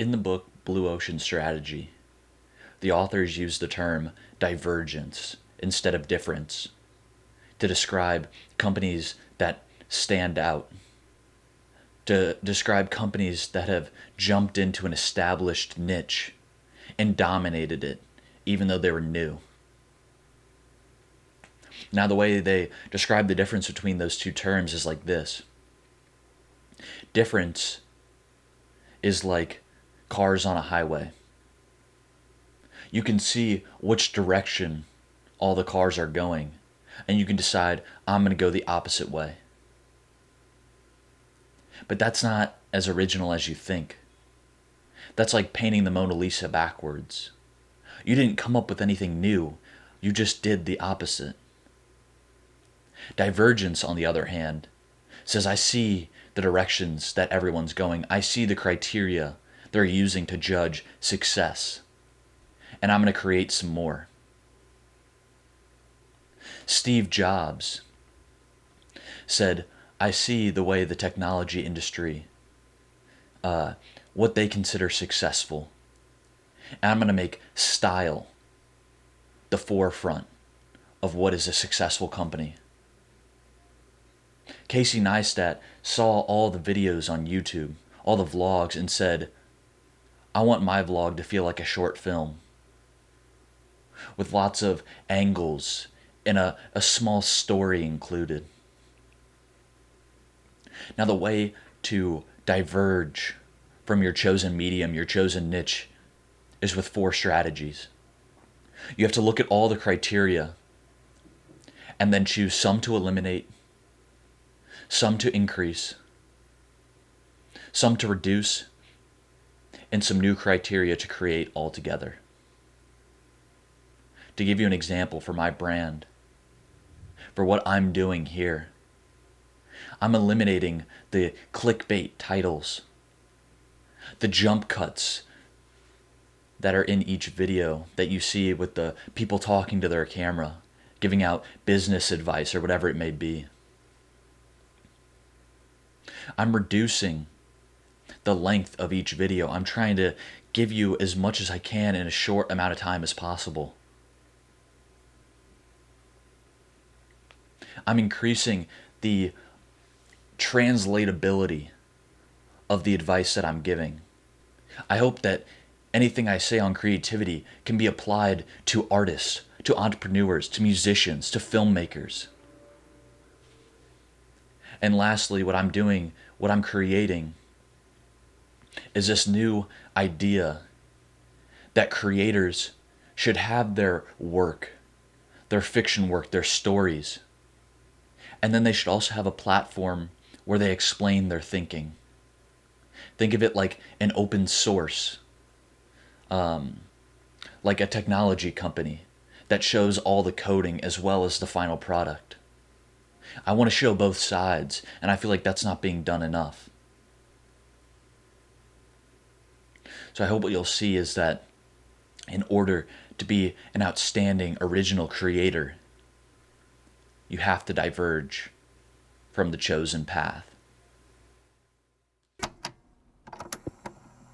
In the book Blue Ocean Strategy, the authors use the term divergence instead of difference to describe companies that stand out, to describe companies that have jumped into an established niche and dominated it, even though they were new. Now, the way they describe the difference between those two terms is like this: difference is like cars on a highway. You can see which direction all the cars are going, and you can decide, I'm going to go the opposite way. But that's not as original as you think. That's like painting the Mona Lisa backwards. You didn't come up with anything new, you just did the opposite. Divergence, on the other hand, says, I see the directions that everyone's going. I see the criteria they're using to judge success. And I'm going to create some more. Steve Jobs said, I see the way the technology industry, what they consider successful. And I'm going to make style the forefront of what is a successful company. Casey Neistat saw all the videos on YouTube, all the vlogs, and said, I want my vlog to feel like a short film with lots of angles and a small story included. Now, the way to diverge from your chosen medium, your chosen niche, is with 4 strategies. You have to look at all the criteria and then choose some to eliminate, some to increase, some to reduce, and some new criteria to create altogether. To give you an example for my brand, for what I'm doing here, I'm eliminating the clickbait titles, the jump cuts that are in each video that you see with the people talking to their camera, giving out business advice or whatever it may be. I'm reducing the length of each video. I'm trying to give you as much as I can in a short amount of time as possible. I'm increasing the translatability of the advice that I'm giving. I hope that anything I say on creativity can be applied to artists, to entrepreneurs, to musicians, to filmmakers. And lastly, what I'm doing, what I'm creating, is this new idea that creators should have their work, their fiction work, their stories, and then they should also have a platform where they explain their thinking. Think of it like an open source, like a technology company that shows all the coding as well as the final product. I want to show both sides, and I feel like that's not being done enough. So I hope what you'll see is that in order to be an outstanding original creator, you have to diverge from the chosen path.